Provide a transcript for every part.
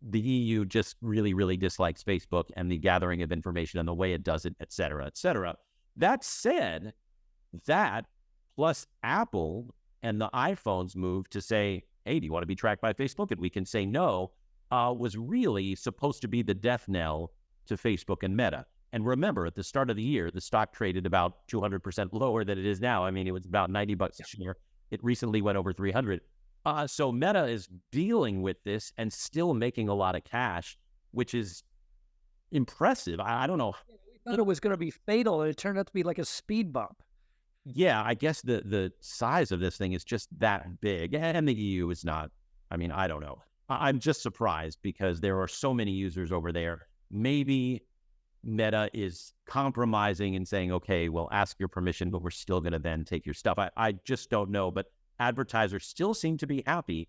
the EU just really, really dislikes Facebook and the gathering of information and the way it does it, et cetera, et cetera. That said, that plus Apple and the iPhone's move to say, hey, do you want to be tracked by Facebook? And we can say no, was really supposed to be the death knell to Facebook and Meta. And remember, at the start of the year, the stock traded about 200% lower than it is now. I mean, it was about $90 a share. It recently went over 300. So Meta is dealing with this and still making a lot of cash, which is impressive. I don't know. We thought it was going to be fatal, and it turned out to be like a speed bump. Yeah, I guess the size of this thing is just that big, and the EU is not. I mean, I don't know. I'm just surprised because there are so many users over there. Maybe Meta is compromising and saying, okay, we'll ask your permission, but we're still going to then take your stuff. I just don't know. But advertisers still seem to be happy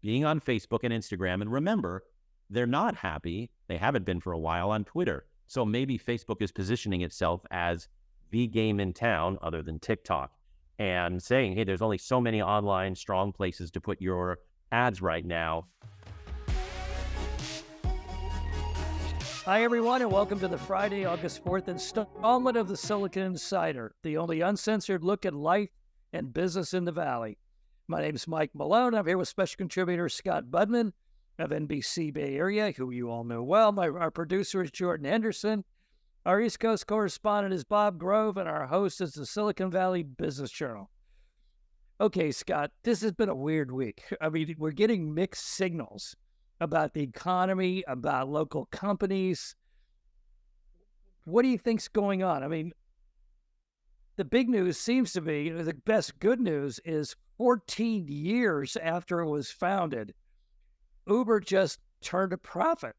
being on Facebook and Instagram. And remember, they're not happy. They haven't been for a while on Twitter. So maybe Facebook is positioning itself as the game in town other than TikTok and saying, hey, there's only so many online strong places to put your ads right now. Hi, everyone, and welcome to the Friday, August 4th installment of the Silicon Insider, the only uncensored look at life and business in the Valley. My name is Mike Malone. I'm here with special contributor Scott Budman of NBC Bay Area, who you all know well. Our producer is Jordan Henderson. Our East Coast correspondent is Bob Grove, and our host is the Silicon Valley Business Journal. Okay, Scott, this has been a weird week. I mean, we're getting mixed signals about the economy, about local companies. What do you think's going on? I mean, the big news seems to be, the best good news is 14 years after it was founded, Uber just turned a profit.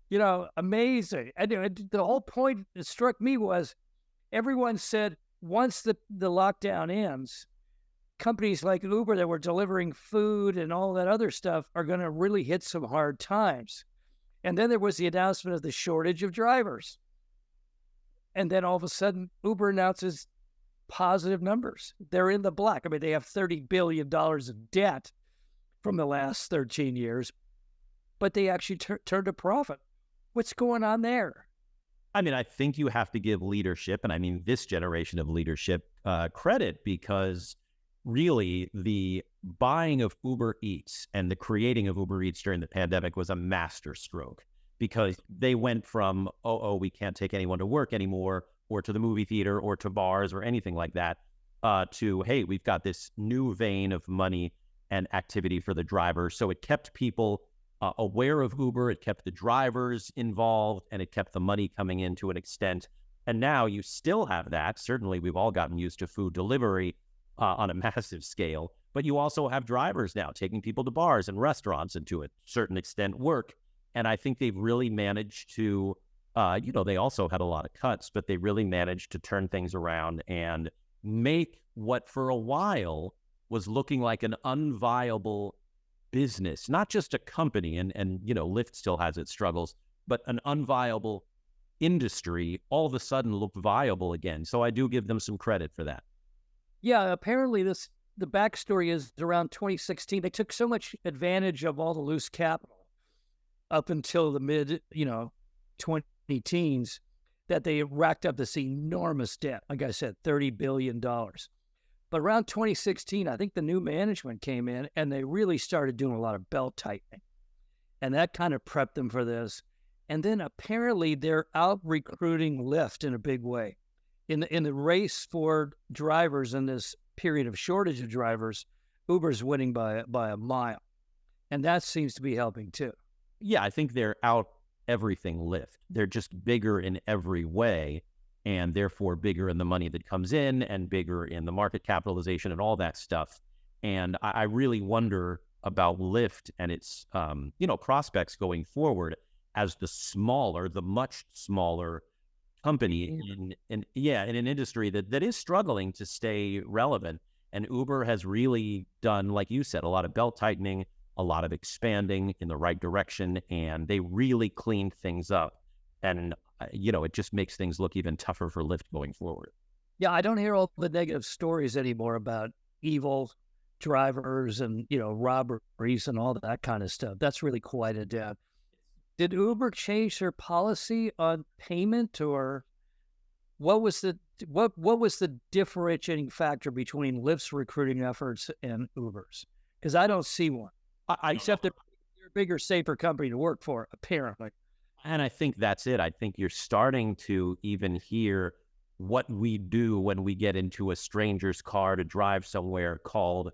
You know, amazing. And the whole point that struck me was everyone said once the lockdown ends, companies like Uber that were delivering food and all that other stuff are going to really hit some hard times. And then there was the announcement of the shortage of drivers. And then all of a sudden, Uber announces positive numbers. They're in the black. I mean, they have $30 billion of debt from the last 13 years, but they actually turned a profit. What's going on there? I mean, I think you have to give leadership, and I mean this generation of leadership, credit, because really the buying of Uber Eats and the creating of Uber Eats during the pandemic was a masterstroke, because they went from, we can't take anyone to work anymore, or to the movie theater, or to bars, or anything like that, to, hey, we've got this new vein of money and activity for the drivers. So it kept people aware of Uber, it kept the drivers involved, and it kept the money coming in to an extent. And now you still have that. Certainly, we've all gotten used to food delivery on a massive scale, but you also have drivers now taking people to bars and restaurants and to a certain extent work. And I think they've really managed to, they also had a lot of cuts, but they really managed to turn things around and make what for a while was looking like an unviable business, not just a company, and Lyft still has its struggles, but an unviable industry all of a sudden look viable again. So I do give them some credit for that. Yeah, apparently the backstory is around 2016. They took so much advantage of all the loose capital up until the mid, 20-teens that they racked up this enormous debt. Like I said, $30 billion. But around 2016, I think the new management came in and they really started doing a lot of belt tightening. And that kind of prepped them for this. And then apparently they're out recruiting Lyft in a big way. In the race for drivers in this period of shortage of drivers, Uber's winning by a mile. And that seems to be helping too. Yeah, I think they're out everything Lyft. They're just bigger in every way, and therefore bigger in the money that comes in and bigger in the market capitalization and all that stuff. And I really wonder about Lyft and its, prospects going forward as the much smaller company in an industry that is struggling to stay relevant. And Uber has really done, like you said, a lot of belt tightening, a lot of expanding in the right direction, and they really cleaned things up. And it just makes things look even tougher for Lyft going forward. Yeah, I don't hear all the negative stories anymore about evil drivers and, robberies and all that kind of stuff. That's really quieted down. Did Uber change their policy on payment, or what was the differentiating factor between Lyft's recruiting efforts and Uber's? Because I don't see one, except they're a bigger, safer company to work for, apparently. And I think that's it. I think you're starting to even hear what we do when we get into a stranger's car to drive somewhere called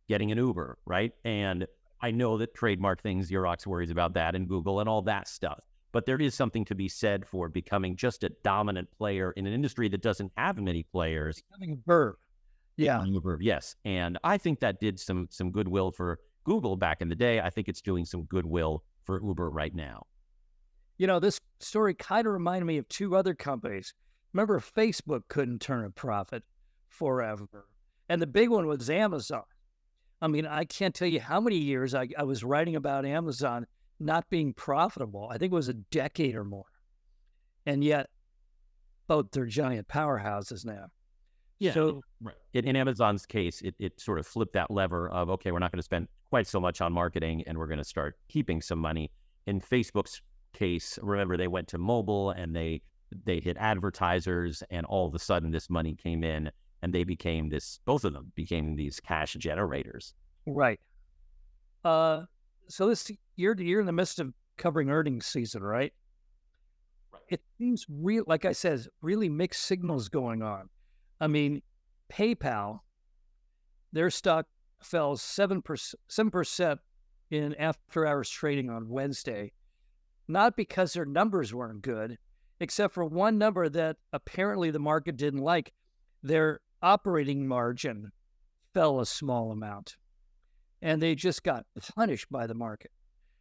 getting an Uber, right? And I know that trademark things, Xerox worries about that, and Google and all that stuff. But there is something to be said for becoming just a dominant player in an industry that doesn't have many players. Becoming a verb. Yeah. Uber, yes. And I think that did some goodwill for Google back in the day. I think it's doing some goodwill for Uber right now. This story kind of reminded me of two other companies. Remember, Facebook couldn't turn a profit forever. And the big one was Amazon. I mean, I can't tell you how many years I was writing about Amazon not being profitable. I think it was a decade or more. And yet, both they're giant powerhouses now. Yeah. So, right. In Amazon's case, it sort of flipped that lever of, okay, we're not going to spend quite so much on marketing and we're going to start keeping some money. In Facebook's case, remember, they went to mobile and they hit advertisers, and all of a sudden this money came in and they became both of them became these cash generators. Right. So you're in the midst of covering earnings season, right? Right. It seems real, like I said, really mixed signals going on. I mean, PayPal, their stock fell 7% in after hours trading on Wednesday, not because their numbers weren't good, except for one number that apparently the market didn't like. Their operating margin fell a small amount, and they just got punished by the market.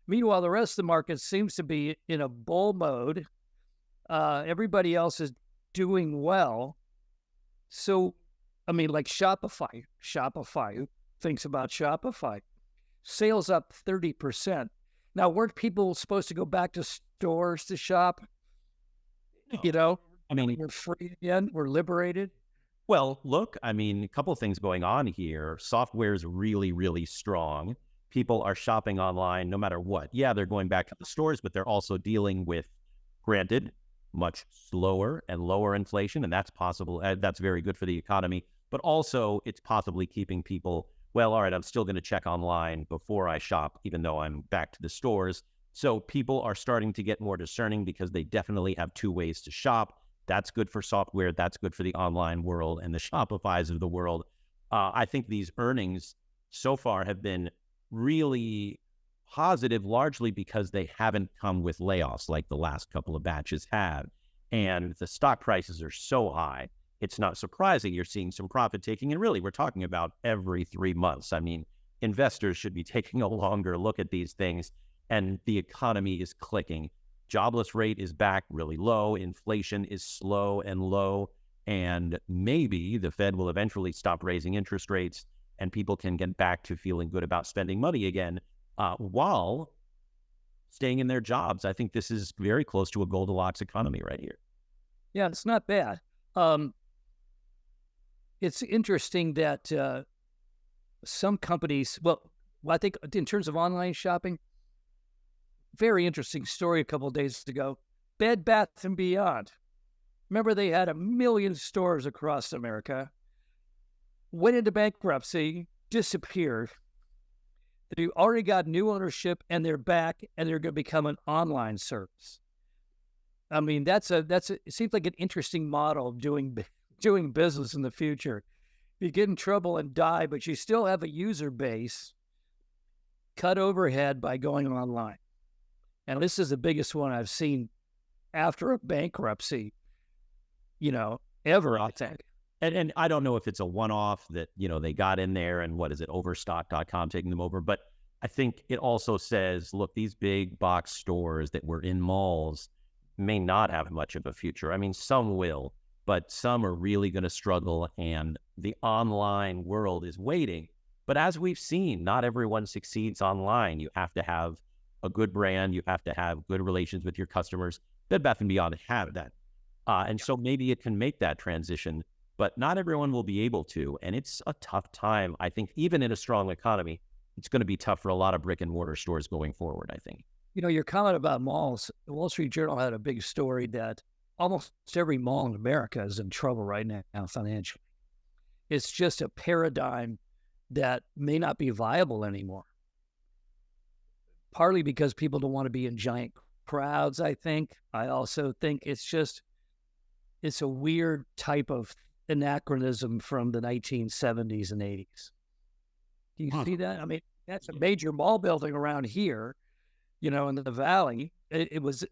Meanwhile, the rest of the market seems to be in a bull mode. Everybody else is doing well. So, I mean, like Shopify, who thinks about Shopify? Sales up 30%. Now, weren't people supposed to go back to stores to shop? No. I mean, we're free again. We're liberated. Well, look, I mean, a couple of things going on here. Software is really, really strong. People are shopping online no matter what. Yeah, they're going back to the stores, but they're also dealing with, granted, much slower and lower inflation, and that's possible. That's very good for the economy. But also, it's possibly keeping people, well, all right, I'm still going to check online before I shop, even though I'm back to the stores. So people are starting to get more discerning because they definitely have two ways to shop. That's good for software. That's good for the online world and the Shopifys of the world. I think these earnings so far have been really positive, largely because they haven't come with layoffs like the last couple of batches have. And the stock prices are so high, it's not surprising you're seeing some profit taking. And really, we're talking about every 3 months. I mean, investors should be taking a longer look at these things. And the economy is clicking. Jobless rate is back really low. Inflation is slow and low. And maybe the Fed will eventually stop raising interest rates and people can get back to feeling good about spending money again while staying in their jobs. I think this is very close to a Goldilocks economy right here. Yeah, it's not bad. It's interesting that some companies, I think in terms of online shopping, very interesting story a couple of days ago. Bed Bath & Beyond. Remember, they had 1 million stores across America, went into bankruptcy, disappeared. They already got new ownership, and they're back, and they're going to become an online service. I mean, it seems like an interesting model of doing business in the future. You get in trouble and die, but you still have a user base. Cut overhead by going online. And this is the biggest one I've seen after a bankruptcy, ever, I think. And I don't know if it's a one-off that, they got in there and Overstock.com taking them over. But I think it also says, look, these big box stores that were in malls may not have much of a future. I mean, some will, but some are really going to struggle. And the online world is waiting. But as we've seen, not everyone succeeds online. You have to have a good brand. You have to have good relations with your customers. Bed Bath & Beyond have that. So maybe it can make that transition. but not everyone will be able to. And it's a tough time. I think even in a strong economy, it's going to be tough for a lot of brick and mortar stores going forward, I think. Your comment about malls, the Wall Street Journal had a big story that almost every mall in America is in trouble right now financially. It's just a paradigm that may not be viable anymore. Partly because people don't want to be in giant crowds, I think. I also think it's a weird type of anachronism from the 1970s and 80s. Do you see that? I mean, that's a major mall building around here, in the valley. Is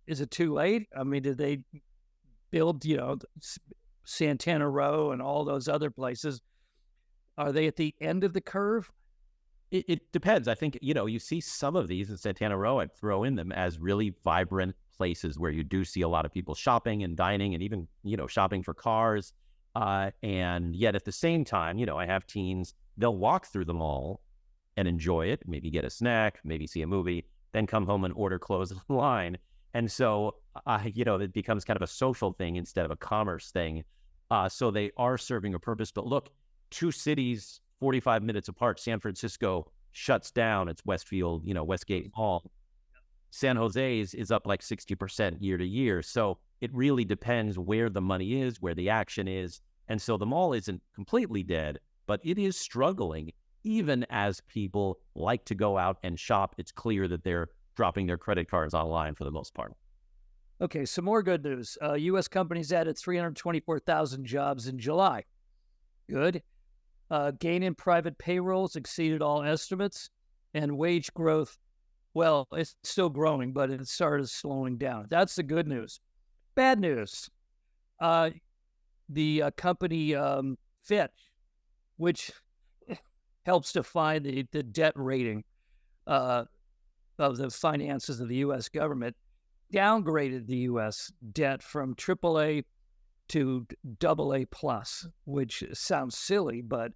it too late? I mean, did they build, Santana Row and all those other places? Are they at the end of the curve? It depends. I think, you see some of these in Santana Row, I'd throw in them as really vibrant places where you do see a lot of people shopping and dining and even, shopping for cars. And yet at the same time, I have teens, they'll walk through the mall and enjoy it, maybe get a snack, maybe see a movie, then come home and order clothes online. And so, it becomes kind of a social thing instead of a commerce thing. So they are serving a purpose. But look, two cities 45 minutes apart, San Francisco shuts down its Westfield, Westgate Mall. San Jose's is up like 60% year to year. So it really depends where the money is, where the action is. And so the mall isn't completely dead, but it is struggling. Even as people like to go out and shop, it's clear that they're dropping their credit cards online for the most part. Okay, some more good news. U.S. companies added 324,000 jobs in July. Good. Gain in private payrolls exceeded all estimates, and wage growth, well, it's still growing, but it started slowing down. That's the good news. Bad news. The company Fitch, which helps define the debt rating of the finances of the U.S. government, downgraded the U.S. debt from AAA to AA+, which sounds silly, but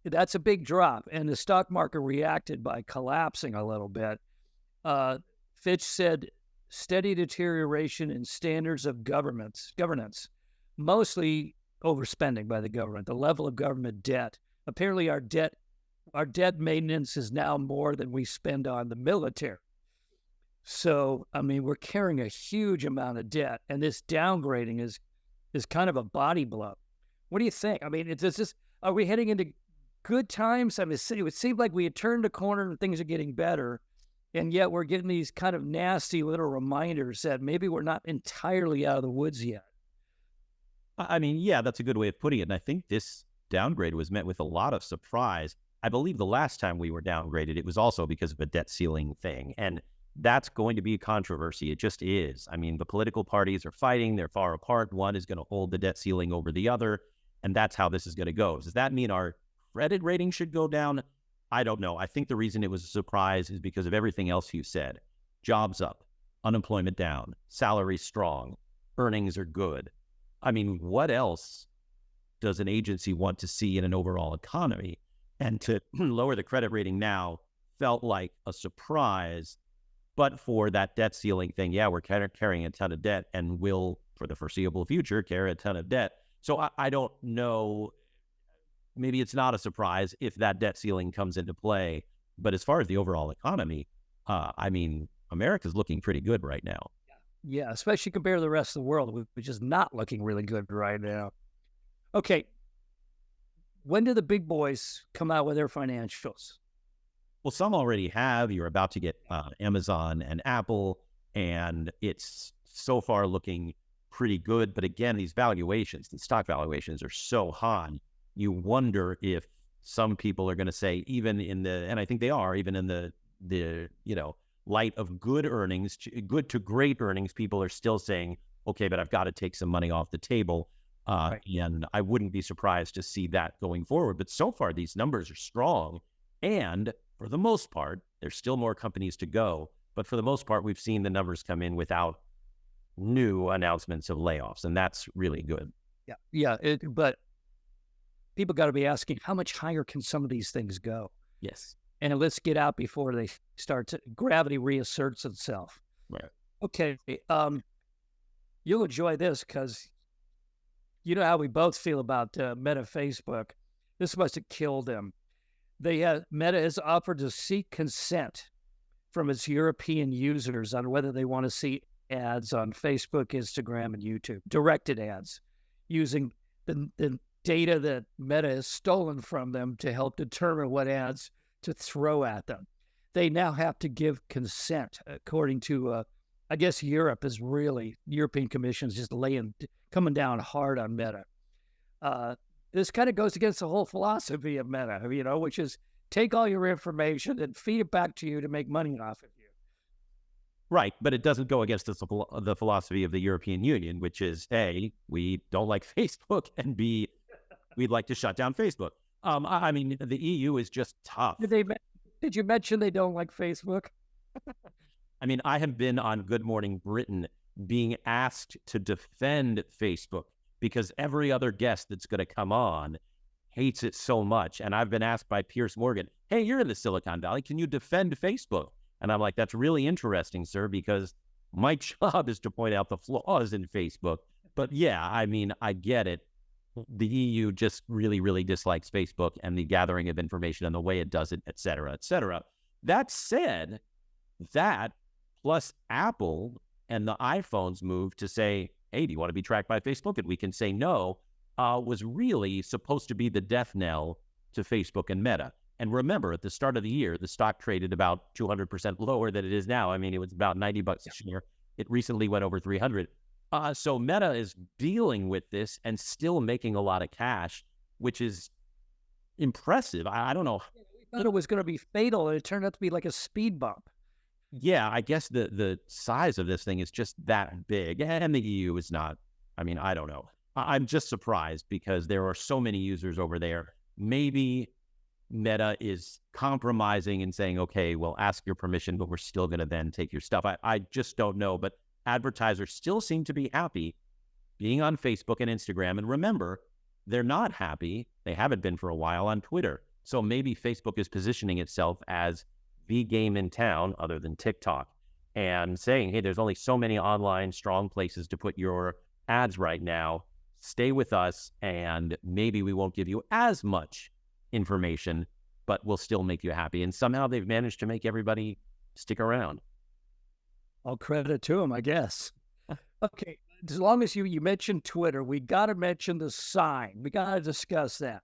that's a big drop. And the stock market reacted by collapsing a little bit. Fitch said steady deterioration in standards of governance, mostly overspending by the government, the level of government debt. Apparently our debt maintenance is now more than we spend on the military. So, I mean, we're carrying a huge amount of debt, and this downgrading is kind of a body blow. What do you think? I mean, are we heading into good times? I mean, it would seem like we had turned a corner and things are getting better, and yet we're getting these kind of nasty little reminders that maybe we're not entirely out of the woods yet. I mean, yeah, that's a good way of putting it. And I think this downgrade was met with a lot of surprise. I believe the last time we were downgraded, it was also because of a debt ceiling thing. And that's going to be a controversy. It just is. I mean, the political parties are fighting. They're far apart. One is going to hold the debt ceiling over the other. And that's how this is going to go. Does that mean our credit rating should go down? I don't know. I think the reason it was a surprise is because of everything else you said. Jobs up, unemployment down, salaries strong, earnings are good. I mean, what else does an agency want to see in an overall economy? And to lower the credit rating now felt like a surprise. But for that debt ceiling thing, yeah, we're carrying a ton of debt and will, for the foreseeable future, carry a ton of debt. So I don't know. Maybe it's not a surprise if that debt ceiling comes into play. But as far as the overall economy, I mean, America's looking pretty good right now. Yeah, especially compared to the rest of the world, which is not looking really good right now. Okay, when do the big boys come out with their financials? Well, some already have. You're about to get Amazon and Apple, and it's so far looking pretty good. But again, these valuations, the stock valuations are so high. You wonder if some people are going to say, even in the, and I think they are, even in the light of good earnings, good to great earnings, people are still saying, okay, but I've got to take some money off the table. Right. And I wouldn't be surprised to see that going forward. But so far, these numbers are strong. And for the most part, there's still more companies to go. But for the most part, we've seen the numbers come in without new announcements of layoffs. And that's really good. Yeah. But people got to be asking, how much higher can some of these things go? Yes. And let's get out before they start to, gravity reasserts itself. Right. Okay. You'll enjoy this because You know how we both feel about Meta Facebook. This must have killed them. Meta has offered to seek consent from its European users on whether they want to see ads on Facebook, Instagram, and YouTube, directed ads, using the data that Meta has stolen from them to help determine what ads to throw at them. They now have to give consent, according to, I guess European Commission is just coming down hard on Meta. This kind of goes against the whole philosophy of Meta, which is take all your information and feed it back to you to make money off of you. Right, but it doesn't go against the philosophy of the European Union, which is A, we don't like Facebook, and B, we'd like to shut down Facebook. I mean, the EU is just tough. Did you mention they don't like Facebook? I mean, I have been on Good Morning Britain being asked to defend Facebook because every other guest that's going to come on hates it so much. And I've been asked by Piers Morgan, hey, you're in the Silicon Valley. Can you defend Facebook? And I'm like, that's really interesting, sir, because my job is to point out the flaws in Facebook. But yeah, I mean, I get it. The EU just really, really dislikes Facebook and the gathering of information and the way it does it, et cetera, et cetera. That said, that plus Apple and the iPhone's move to say, hey, do you want to be tracked by Facebook? And we can say no, was really supposed to be the death knell to Facebook and Meta. And remember, at the start of the year, the stock traded about 200% lower than it is now. I mean, it was about $90 a share. It recently went over 300. So Meta is dealing with this and still making a lot of cash, which is impressive. I don't know. We thought it was going to be fatal, and it turned out to be like a speed bump. Yeah, I guess the size of this thing is just that big, and the EU is not. I mean, I don't know. I'm just surprised because there are so many users over there. Maybe Meta is compromising and saying, okay, we'll ask your permission, but we're still going to then take your stuff. I just don't know. But advertisers still seem to be happy being on Facebook and Instagram. And remember, they're not happy. They haven't been for a while on Twitter. So maybe Facebook is positioning itself as the game in town other than TikTok and saying, hey, there's only so many online strong places to put your ads right now. Stay with us, and maybe we won't give you as much information, but we'll still make you happy. And somehow they've managed to make everybody stick around. All credit to them, I guess. Okay, as long as you mentioned Twitter, we got to mention the sign. We got to discuss that.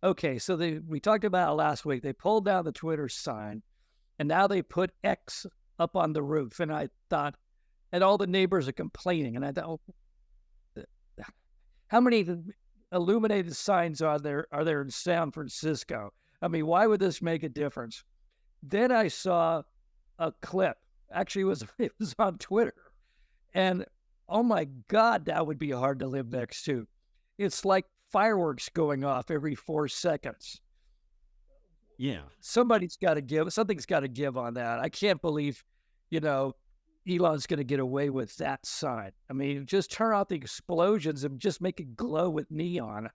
Okay, so we talked about it last week. They pulled down the Twitter sign, and now they put X up on the roof. And I thought, and all the neighbors are complaining. And I thought, how many illuminated signs are there in San Francisco? I mean, why would this make a difference? Then I saw a clip. Actually, it was on Twitter. And oh my God, that would be hard to live next to. It's like fireworks going off every 4 seconds. Yeah. Something's got to give on that. I can't believe, Elon's going to get away with that sign. I mean, just turn off the explosions and just make it glow with neon.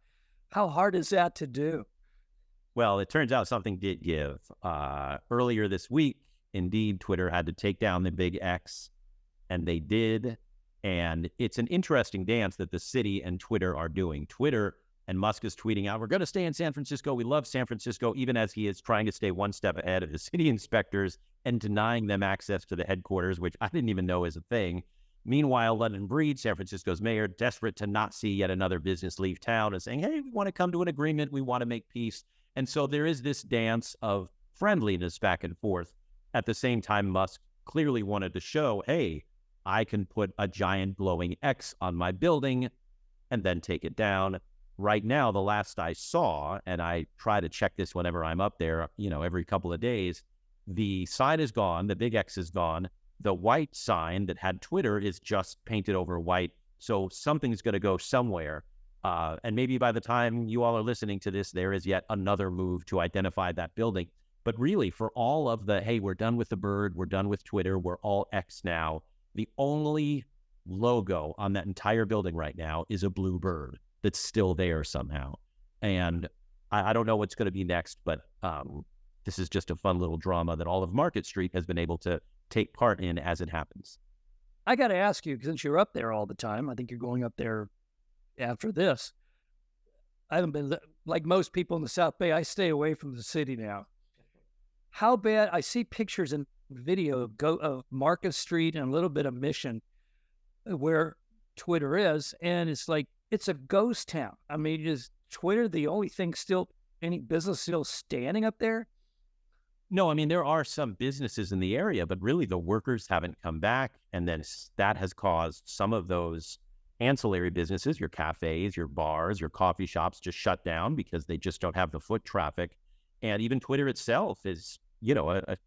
How hard is that to do? Well, it turns out something did give. Earlier this week, indeed, Twitter had to take down the big X, and they did. And it's an interesting dance that the city and Twitter are doing. Twitter and Musk is tweeting out, we're going to stay in San Francisco. We love San Francisco, even as he is trying to stay one step ahead of the city inspectors and denying them access to the headquarters, which I didn't even know is a thing. Meanwhile, London Breed, San Francisco's mayor, desperate to not see yet another business leave town, is saying, hey, we want to come to an agreement. We want to make peace. And so there is this dance of friendliness back and forth. At the same time, Musk clearly wanted to show, hey, I can put a giant glowing X on my building and then take it down. Right now, the last I saw, and I try to check this whenever I'm up there, every couple of days, the sign is gone, the big X is gone. The white sign that had Twitter is just painted over white. So something's going to go somewhere. And maybe by the time you all are listening to this, there is yet another move to identify that building. But really, for all of the, hey, we're done with the bird, we're done with Twitter, we're all X now, the only logo on that entire building right now is a blue bird that's still there somehow. And I don't know what's going to be next, but this is just a fun little drama that all of Market Street has been able to take part in as it happens. I got to ask you, since you're up there all the time, I think you're going up there after this. I haven't been, like most people in the South Bay, I stay away from the city now. How bad, I see pictures and video of Market Street and a little bit of Mission where Twitter is, and it's like, it's a ghost town. I mean, is Twitter the only thing still, any business still standing up there? No, I mean, there are some businesses in the area, but really the workers haven't come back. And then that has caused some of those ancillary businesses, your cafes, your bars, your coffee shops, just shut down because they just don't have the foot traffic. And even Twitter itself is, a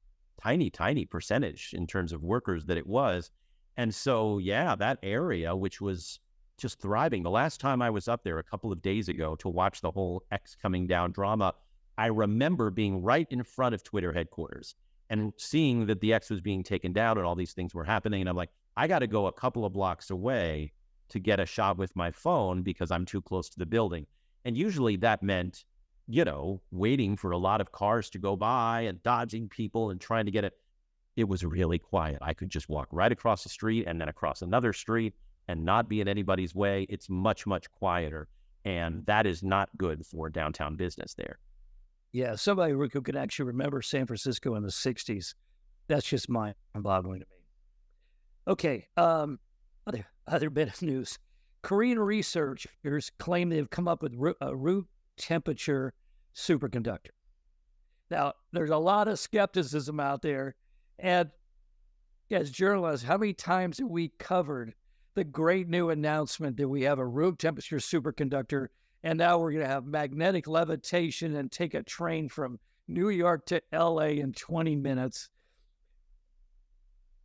tiny, tiny percentage in terms of workers that it was. And so, yeah, that area, which was just thriving. The last time I was up there a couple of days ago to watch the whole X coming down drama, I remember being right in front of Twitter headquarters and seeing that the X was being taken down and all these things were happening. And I'm like, I got to go a couple of blocks away to get a shot with my phone because I'm too close to the building. And usually that meant, waiting for a lot of cars to go by and dodging people and trying to get it. It was really quiet. I could just walk right across the street and then across another street and not be in anybody's way. It's much, much quieter. And that is not good for downtown business there. Yeah, somebody who can actually remember San Francisco in the 60s. That's just mind-boggling to me. Okay, other bit of news. Korean researchers claim they've come up with a room temperature superconductor. Now, there's a lot of skepticism out there. And as journalists, how many times have we covered the great new announcement that we have a room temperature superconductor, and now we're going to have magnetic levitation and take a train from New York to LA in 20 minutes?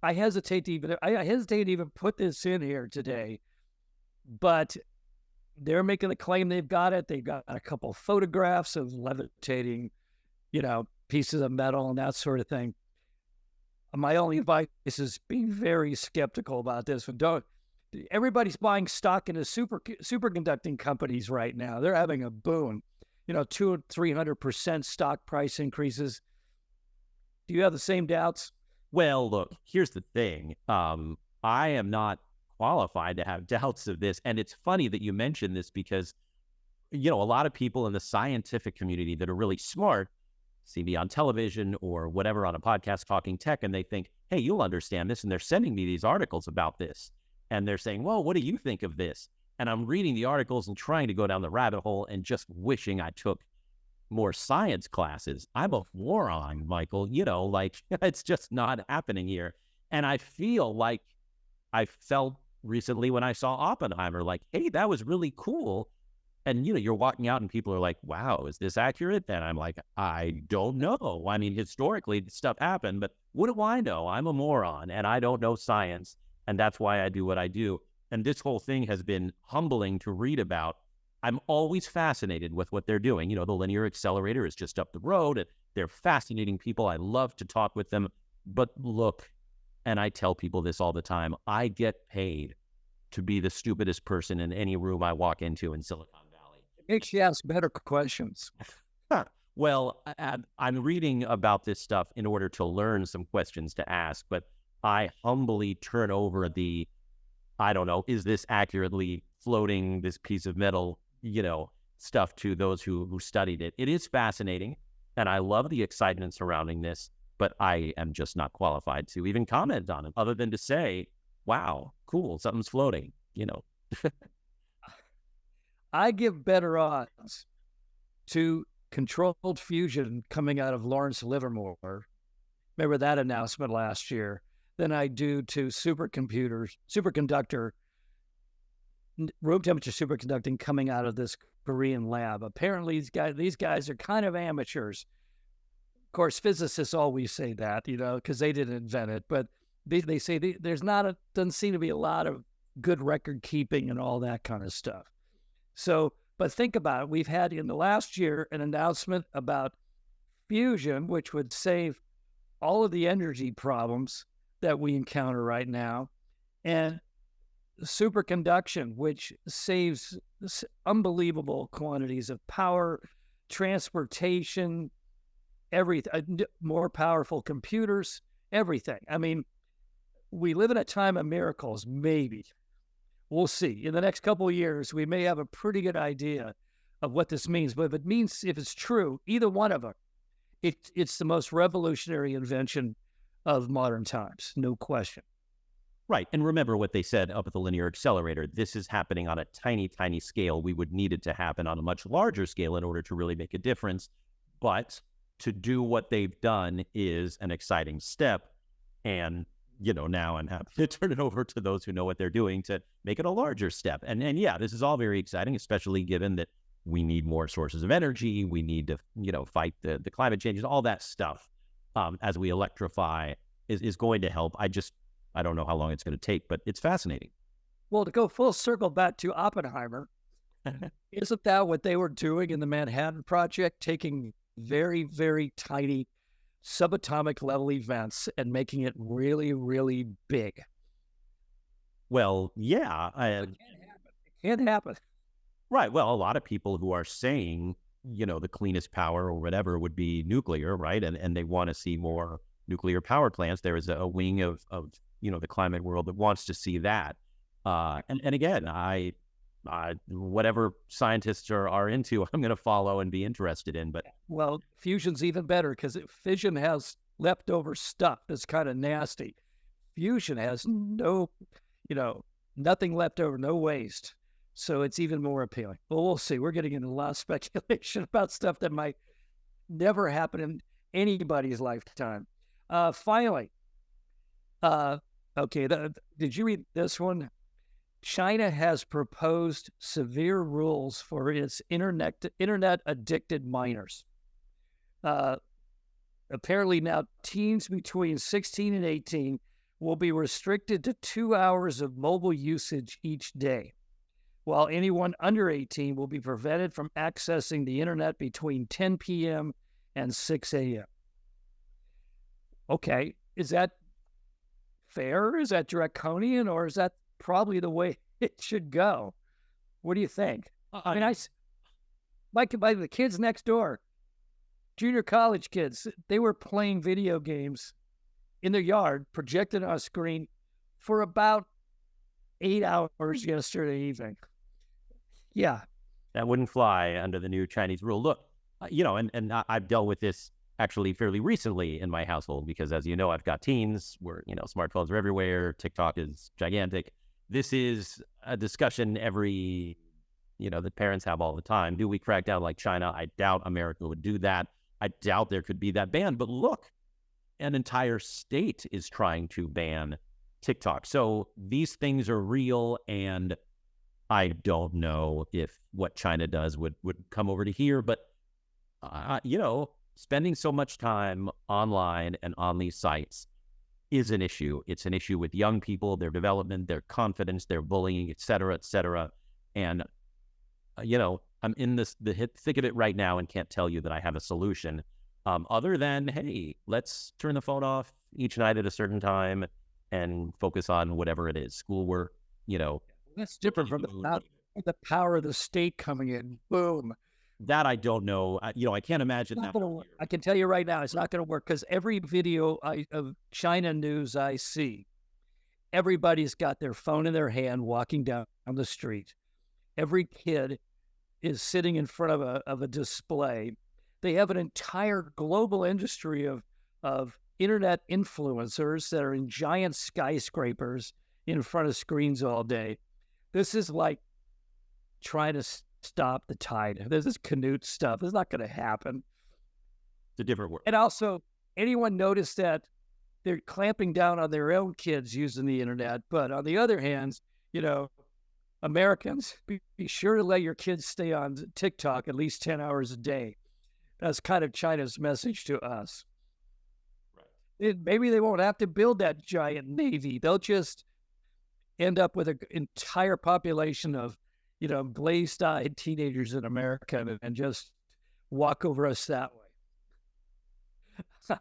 I hesitate to even put this in here today, but they're making the claim they've got it. They've got a couple of photographs of levitating, pieces of metal and that sort of thing. My only advice is be very skeptical about this. Everybody's buying stock in the superconducting companies right now. They're having a boom, 200-300% stock price increases. Do you have the same doubts? Well, look, here's the thing. I am not qualified to have doubts of this. And it's funny that you mentioned this because, a lot of people in the scientific community that are really smart see me on television or whatever on a podcast talking tech, and they think, hey, you'll understand this. And they're sending me these articles about this. And they're saying, well, what do you think of this? And I'm reading the articles and trying to go down the rabbit hole and just wishing I took more science classes. I'm a moron, Michael, it's just not happening here. And I feel like I felt recently when I saw Oppenheimer, like, hey, that was really cool. And, you're walking out and people are like, wow, is this accurate? And I'm like, I don't know. I mean, historically, stuff happened, but what do I know? I'm a moron and I don't know science. And that's why I do what I do. And this whole thing has been humbling to read about. I'm always fascinated with what they're doing. The linear accelerator is just up the road and they're fascinating people. I love to talk with them. But look, and I tell people this all the time, I get paid to be the stupidest person in any room I walk into in Silicon Valley. It makes you ask better questions. Well, I'm reading about this stuff in order to learn some questions to ask, but I humbly turn over I don't know, is this accurately floating this piece of metal, stuff to those who studied it. It is fascinating, and I love the excitement surrounding this, but I am just not qualified to even comment on it other than to say, wow, cool, something's floating, I give better odds to controlled fusion coming out of Lawrence Livermore, remember that announcement last year, than I do to superconductor, room temperature superconducting coming out of this Korean lab. Apparently, these guys are kind of amateurs. Of course, physicists always say that, because they didn't invent it. But they say doesn't seem to be a lot of good record keeping and all that kind of stuff. So, but think about it. We've had in the last year an announcement about fusion, which would save all of the energy problems that we encounter right now, and superconduction, which saves unbelievable quantities of power, transportation, everything, more powerful computers, everything. I mean, we live in a time of miracles, maybe. We'll see. In the next couple of years, we may have a pretty good idea of what this means. But if it's true, either one of them, it's the most revolutionary invention of modern times, no question. Right. And remember what they said up at the linear accelerator. This is happening on a tiny, tiny scale. We would need it to happen on a much larger scale in order to really make a difference. But to do what they've done is an exciting step. And, now I'm happy to turn it over to those who know what they're doing to make it a larger step. And yeah, this is all very exciting, especially given that we need more sources of energy. We need to, fight the climate changes, all that stuff as we electrify is going to help. I don't know how long it's going to take, but it's fascinating. Well, to go full circle back to Oppenheimer, isn't that what they were doing in the Manhattan Project, taking very, very tiny subatomic level events and making it really, really big? Well, yeah. It can't happen. Right. Well, a lot of people who are saying, the cleanest power or whatever would be nuclear, right? And they want to see more nuclear power plants. There is a wing of the climate world that wants to see that. And again, whatever scientists are into, I'm going to follow and be interested in. But well, fusion's even better because fission has leftover stuff that's kind of nasty. Fusion has no, nothing left over, no waste. So it's even more appealing. But we'll see. We're getting into a lot of speculation about stuff that might never happen in anybody's lifetime. Finally, okay, did you read this one? China has proposed severe rules for its internet-addicted minors. Apparently now teens between 16 and 18 will be restricted to 2 hours of mobile usage each day, while anyone under 18 will be prevented from accessing the internet between 10 p.m. and 6 a.m. Okay, is that fair? Is that draconian, or is that probably the way it should go? What do you think? I mean, the kids next door, junior college kids, they were playing video games in their yard, projected on a screen for about 8 hours yesterday evening. Yeah. That wouldn't fly under the new Chinese rule. Look, and I've dealt with this actually fairly recently in my household because, as you know, I've got teens where, smartphones are everywhere. TikTok is gigantic. This is a discussion that parents have all the time. Do we crack down like China? I doubt America would do that. I doubt there could be that ban. But look, an entire state is trying to ban TikTok. So these things are real, and I don't know if what China does would come over to here. But, spending so much time online and on these sites is an issue. It's an issue with young people, their development, their confidence, their bullying, et cetera, et cetera. And, I'm in the thick of it right now and can't tell you that I have a solution other than, hey, let's turn the phone off each night at a certain time and focus on whatever it is, schoolwork, That's different from the power of the state coming in. Boom. That I don't know. I can't imagine that. I can tell you right now, it's not going to work because every video of China news I see, everybody's got their phone in their hand walking down the street. Every kid is sitting in front of a display. They have an entire global industry of internet influencers that are in giant skyscrapers in front of screens all day. This is like trying to stop the tide. There's this Canute stuff. It's not going to happen. It's a different world. And also, anyone notice that they're clamping down on their own kids using the internet? But on the other hand, Americans, be sure to let your kids stay on TikTok at least 10 hours a day. That's kind of China's message to us. Right. Maybe they won't have to build that giant navy. They'll just end up with an entire population of glazed-eyed teenagers in America and just walk over us that way.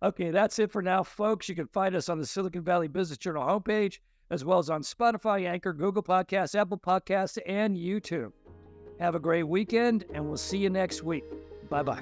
Okay, that's it for now, folks. You can find us on the Silicon Valley Business Journal homepage, as well as on Spotify, Anchor, Google Podcasts, Apple Podcasts, and YouTube. Have a great weekend, and we'll see you next week. Bye-bye.